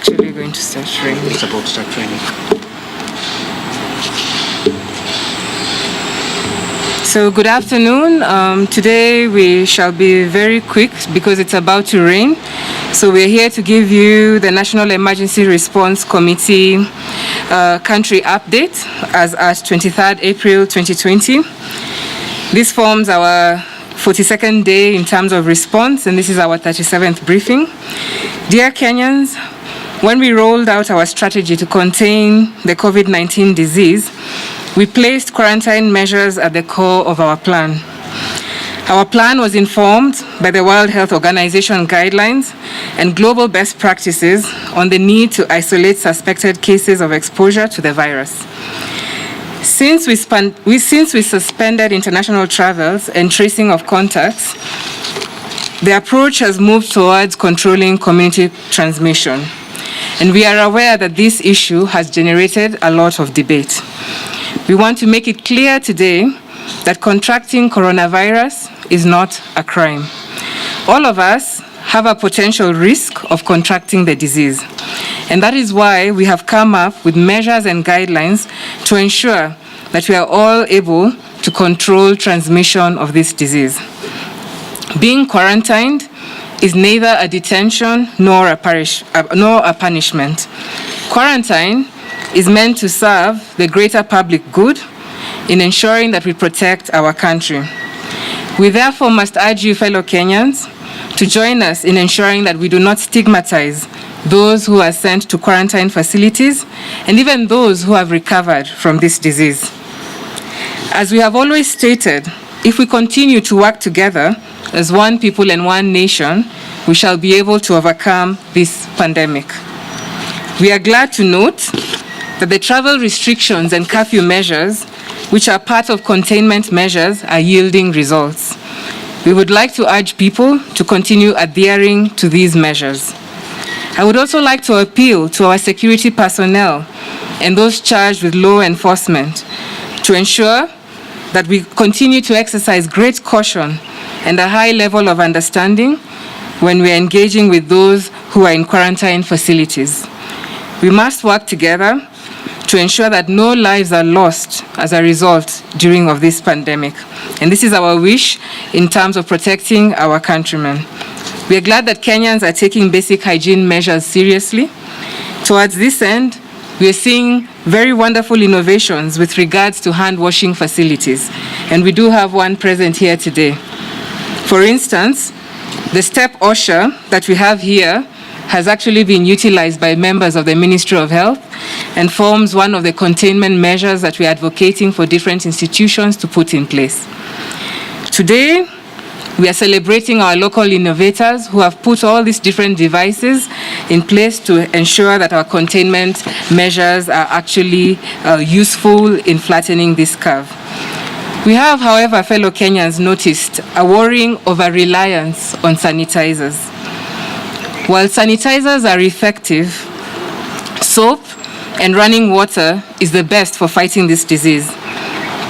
actually going to start raining. It's about to start raining. So good afternoon. Today we shall be very quick because it's about to rain. So we're here to give you the National Emergency Response Committee country update as at 23rd April 2020. This forms our 42nd day in terms of response, and this is our 37th briefing. Dear Kenyans, when we rolled out our strategy to contain the COVID-19 disease, we placed quarantine measures at the core of our plan. Our plan was informed by the World Health Organization guidelines and global best practices on the need to isolate suspected cases of exposure to the virus. Since we suspended international travels and tracing of contacts, the approach has moved towards controlling community transmission. And we are aware that this issue has generated a lot of debate. We want to make it clear today that contracting coronavirus is not a crime. All of us have a potential risk of contracting the disease. And that is why we have come up with measures and guidelines to ensure that we are all able to control transmission of this disease. Being quarantined is neither a detention nor a punishment. Quarantine is meant to serve the greater public good in ensuring that we protect our country. We therefore must urge you, fellow Kenyans, to join us in ensuring that we do not stigmatize those who are sent to quarantine facilities and even those who have recovered from this disease. As we have always stated, if we continue to work together as one people and one nation, we shall be able to overcome this pandemic. We are glad to note that the travel restrictions and curfew measures, which are part of containment measures, are yielding results. We would like to urge people to continue adhering to these measures. I would also like to appeal to our security personnel and those charged with law enforcement to ensure that we continue to exercise great caution and a high level of understanding when we are engaging with those who are in quarantine facilities. We must work together to ensure that no lives are lost as a result during of this pandemic. And this is our wish in terms of protecting our countrymen. We are glad that Kenyans are taking basic hygiene measures seriously. Towards this end, we are seeing very wonderful innovations with regards to hand washing facilities. And we do have one present here today. For instance, the step OSHA that we have here has actually been utilized by members of the Ministry of Health and forms one of the containment measures that we are advocating for different institutions to put in place. Today, we are celebrating our local innovators who have put all these different devices in place to ensure that our containment measures are actually useful in flattening this curve. We have, however, fellow Kenyans, noticed a worrying over-reliance on sanitizers. While sanitizers are effective, soap and running water is the best for fighting this disease.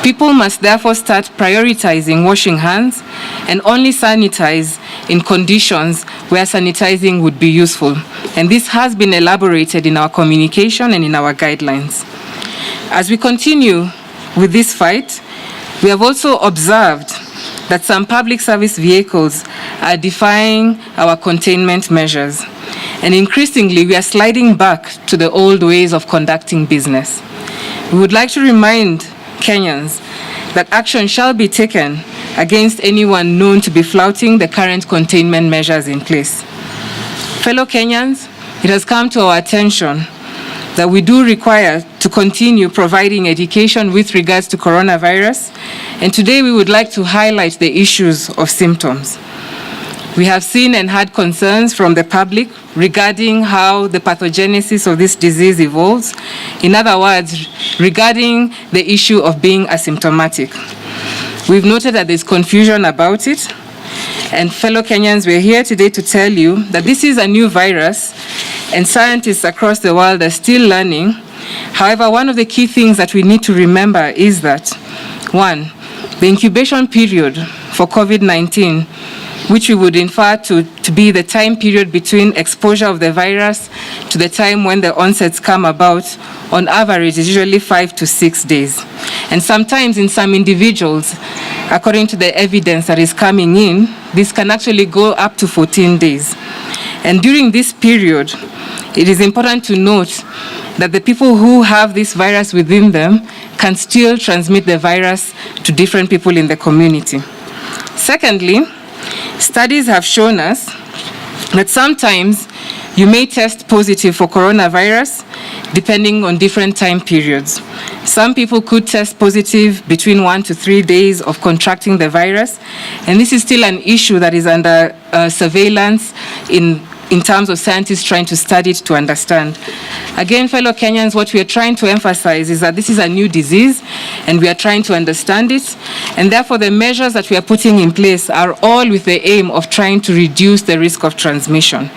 People must therefore start prioritizing washing hands and only sanitize in conditions where sanitizing would be useful. And this has been elaborated in our communication and in our guidelines. As we continue with this fight, we have also observed that some public service vehicles are defying our containment measures. And increasingly, we are sliding back to the old ways of conducting business. We would like to remind Kenyans that action shall be taken against anyone known to be flouting the current containment measures in place. Fellow Kenyans, it has come to our attention that we do require to continue providing education with regards to coronavirus, and today we would like to highlight the issues of symptoms. We have seen and had concerns from the public regarding how the pathogenesis of this disease evolves. In other words, regarding the issue of being asymptomatic. We've noted that there's confusion about it, and fellow Kenyans, we're here today to tell you that this is a new virus and scientists across the world are still learning. However, one of the key things that we need to remember is that, one, the incubation period for COVID-19 which we would infer to be the time period between exposure of the virus to the time when the onsets come about, on average is usually 5 to 6 days. And sometimes in some individuals, according to the evidence that is coming in, this can actually go up to 14 days. And during this period, it is important to note that the people who have this virus within them can still transmit the virus to different people in the community. Secondly, studies have shown us that sometimes you may test positive for coronavirus depending on different time periods. Some people could test positive between 1 to 3 days of contracting the virus, and this is still an issue that is under surveillance in terms of scientists trying to study it to understand. Again, fellow Kenyans, what we are trying to emphasize is that this is a new disease and we are trying to understand it, and therefore the measures that we are putting in place are all with the aim of trying to reduce the risk of transmission.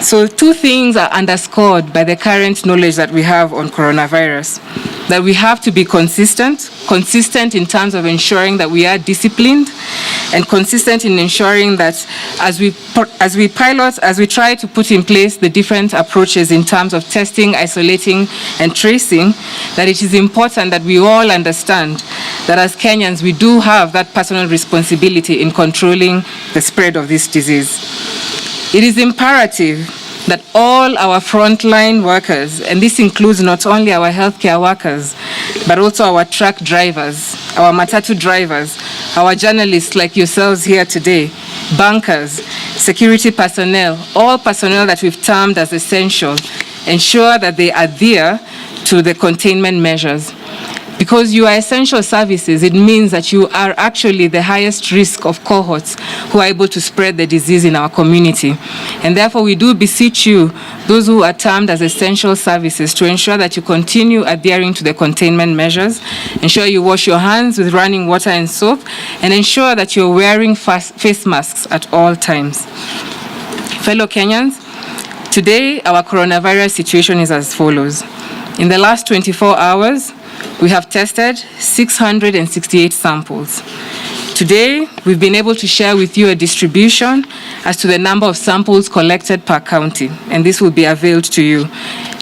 So two things are underscored by the current knowledge that we have on coronavirus: that we have to be consistent in terms of ensuring that we are disciplined, and consistent in ensuring that as we try to put in place the different approaches in terms of testing, isolating, and tracing, that it is important that we all understand that as Kenyans, we do have that personal responsibility in controlling the spread of this disease. It is imperative that all our frontline workers, and this includes not only our healthcare workers, but also our truck drivers, our matatu drivers, our journalists like yourselves here today, bankers, security personnel, all personnel that we've termed as essential, ensure that they adhere to the containment measures. Because you are essential services, it means that you are actually the highest risk of cohorts who are able to spread the disease in our community. And therefore, we do beseech you, those who are termed as essential services, to ensure that you continue adhering to the containment measures, ensure you wash your hands with running water and soap, and ensure that you're wearing face masks at all times. Fellow Kenyans, today our coronavirus situation is as follows. In the last 24 hours, we have tested 668 samples. Today, we've been able to share with you a distribution as to the number of samples collected per county, and this will be availed to you.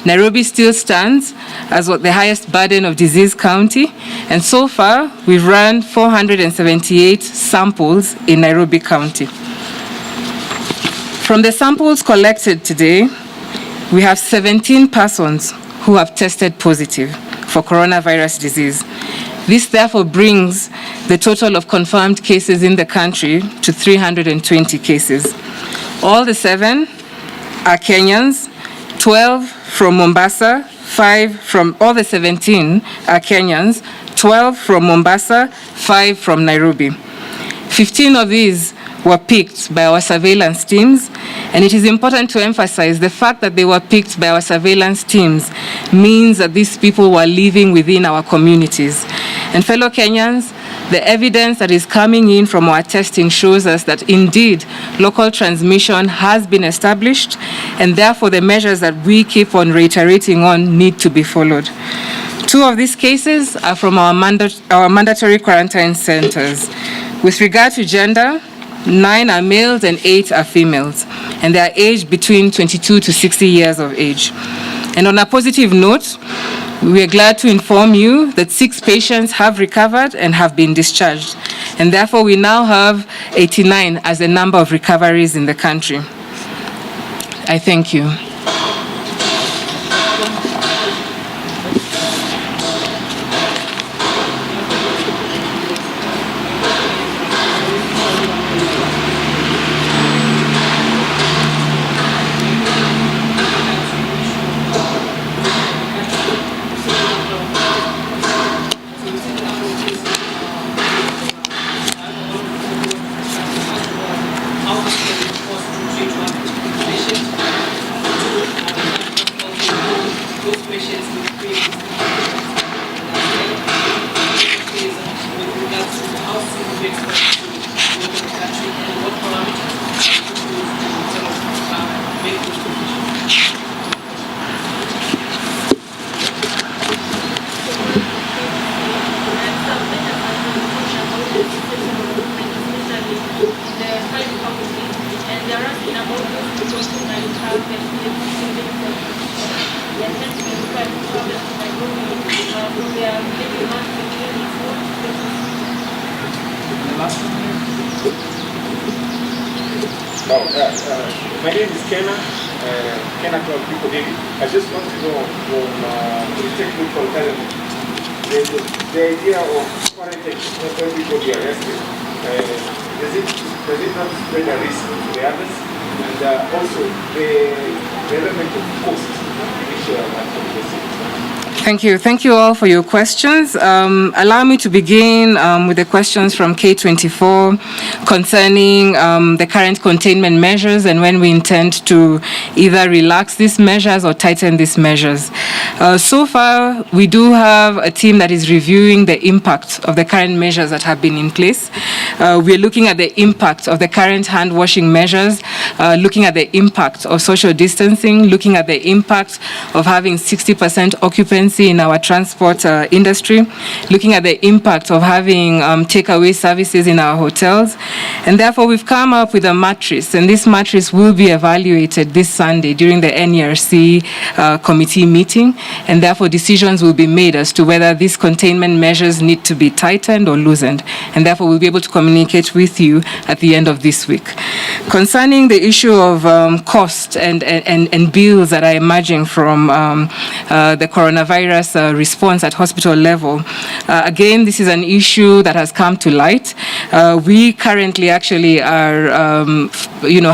Nairobi still stands as the highest burden of disease county, and so far, we've run 478 samples in Nairobi County. From the samples collected today, we have 17 persons who have tested positive for coronavirus disease. This therefore brings the total of confirmed cases in the country to 320 cases. All the 7 are Kenyans, 12 from Mombasa, 5 from, all the 17 are Kenyans, 12 from Mombasa, 5 from Nairobi. 15 of these were picked by our surveillance teams, and it is important to emphasize the fact that they were picked by our surveillance teams means that these people were living within our communities. And fellow Kenyans, the evidence that is coming in from our testing shows us that indeed local transmission has been established, and therefore the measures that we keep on reiterating on need to be followed. 2 of these cases are from our mandatory quarantine centers. With regard to gender, 9 are males and 8 are females, and they are aged between 22 to 60 years of age. And on a positive note, we are glad to inform you that 6 patients have recovered and have been discharged, and therefore we now have 89 as the number of recoveries in the country. I thank you. are asking about those people who might have receiving they are meant to be required to travel to Nairobi from their maybe monthly clinics. What is the procedure? The last one. My name is Kenna. Kenna from People Daily. I just want to know from the technical element, the idea of quarantine when everybody arrested, does it not spread a risk to the others? And also the element of cost, which Thank you. Thank you all for your questions. Allow me to begin with the questions from K24 concerning the current containment measures and when we intend to either relax these measures or tighten these measures. So far, we do have a team that is reviewing the impact of the current measures that have been in place. We're looking at the impact of the current hand washing measures, looking at the impact of social distancing, looking at the impact of having 60% occupancy in our transport industry, looking at the impact of having takeaway services in our hotels. And therefore, we've come up with a matrix, and this matrix will be evaluated this Sunday during the NERC committee meeting, and therefore decisions will be made as to whether these containment measures need to be tightened or loosened, and therefore we'll be able to communicate with you at the end of this week. Concerning the issue of cost and bills that are emerging from the coronavirus response at hospital level, again, this is an issue that has come to light. We currently actually are,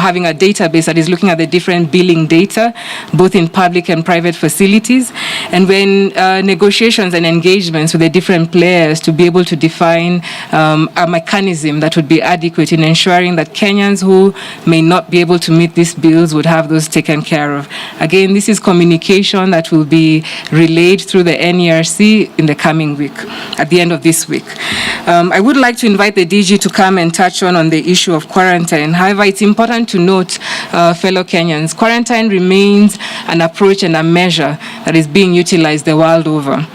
having a database that is looking at the different billing data, both in public and private facilities, and when negotiations and engagements with the different players to be able to define a mechanism that would be adequate in ensuring that Kenyans who may not be able to meet these bills would have those taken care of. Again, this is communication that will be relayed through the NERC in the coming week, at the end of this week. I would like to invite the DG to come and touch on the issue of quarantine. However, it's important to note, fellow Kenyans, quarantine remains an approach and a measure that is being utilized the world over.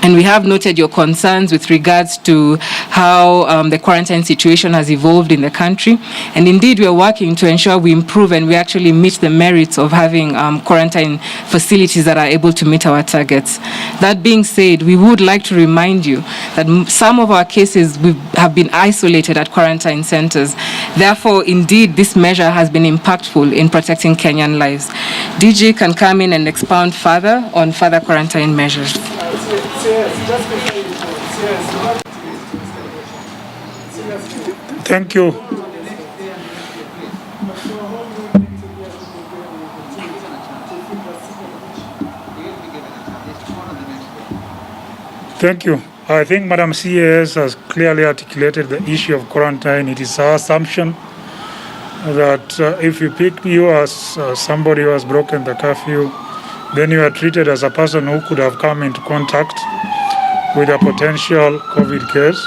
And we have noted your concerns with regards to how the quarantine situation has evolved in the country. And indeed, we are working to ensure we improve and we actually meet the merits of having quarantine facilities that are able to meet our targets. That being said, we would like to remind you that some of our cases have been isolated at quarantine centers. Therefore, indeed, this measure has been impactful in protecting Kenyan lives. DG can come in and expound further on further quarantine measures. Thank you. Thank you. I think Madam CAS has clearly articulated the issue of quarantine. It is our assumption that if we pick you as somebody who has broken the curfew, then you are treated as a person who could have come into contact with a potential COVID case.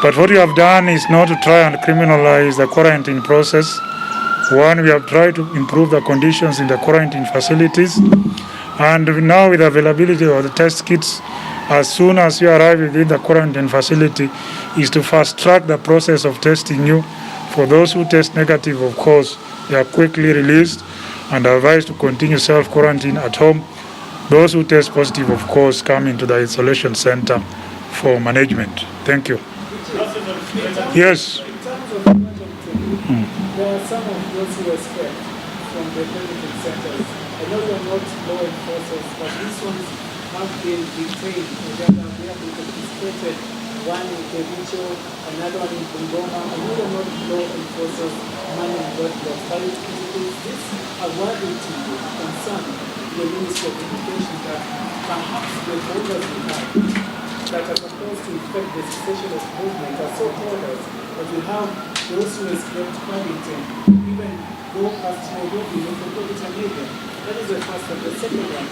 But what you have done is not to try and criminalize the quarantine process. One, we have tried to improve the conditions in the quarantine facilities. And now with the availability of the test kits, as soon as you arrive within the quarantine facility, is to fast track the process of testing you. For those who test negative, of course, they are quickly released and are advised to continue self-quarantine at home. Those who test positive, of course, come into the isolation center for management. Thank you. Yes. There are some of those who are scared from the quarantine centers. I know they are not law enforcers, but these ones have been detained. They have participated, one in Kericho, another one in Bungoma. I know they are not law enforcers manning roadblocks, but it is this a worthy to concern the Ministry of Education that perhaps the orders we have that are supposed to effect the cessation of movement are so orders that we have those who escaped quarantine, even go past Nairobi, metropolitan area. That is the first one. The second one,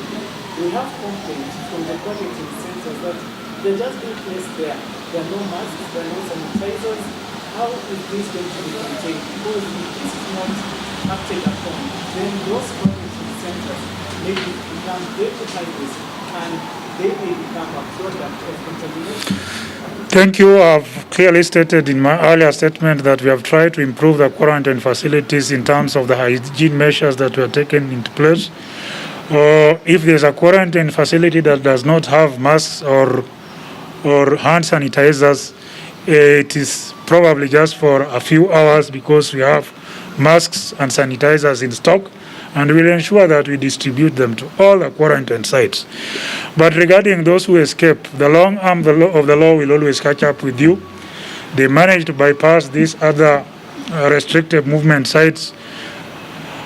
we have complaints from the quarantine centers that they're just being placed there. There are no masks, there are no sanitizers. How is this going to be contained? Because if this is not acted upon, then those quarantine centers may become very high risk, and they may become a product of contamination. Thank you. I've clearly stated in my earlier statement that we have tried to improve the quarantine facilities in terms of the hygiene measures that were taken into place. If there's a quarantine facility that does not have masks or hand sanitizers, it is probably just for a few hours because we have masks and sanitizers in stock, and we'll ensure that we distribute them to all the quarantine sites. But regarding those who escape, the long arm of the law will always catch up with you. They managed to bypass these other restricted movement sites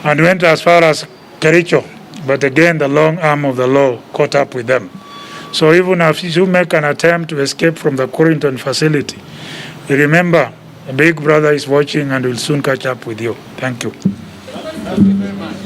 and went as far as Kericho. But again, the long arm of the law caught up with them. So even if you make an attempt to escape from the quarantine facility, remember, a big brother is watching and will soon catch up with you. Thank you. Thank you very much.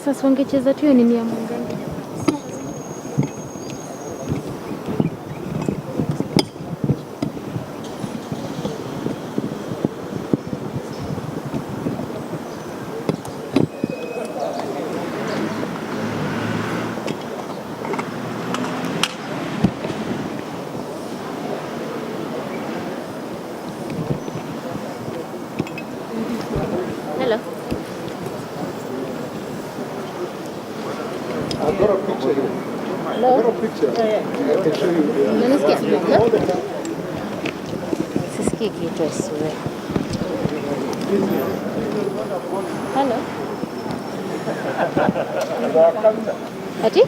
Sasa ungecheza tu hiyo nini ya mwenzangu. Hello. Unanisikia? Sisikii kitu asiwe. Hello. Ati?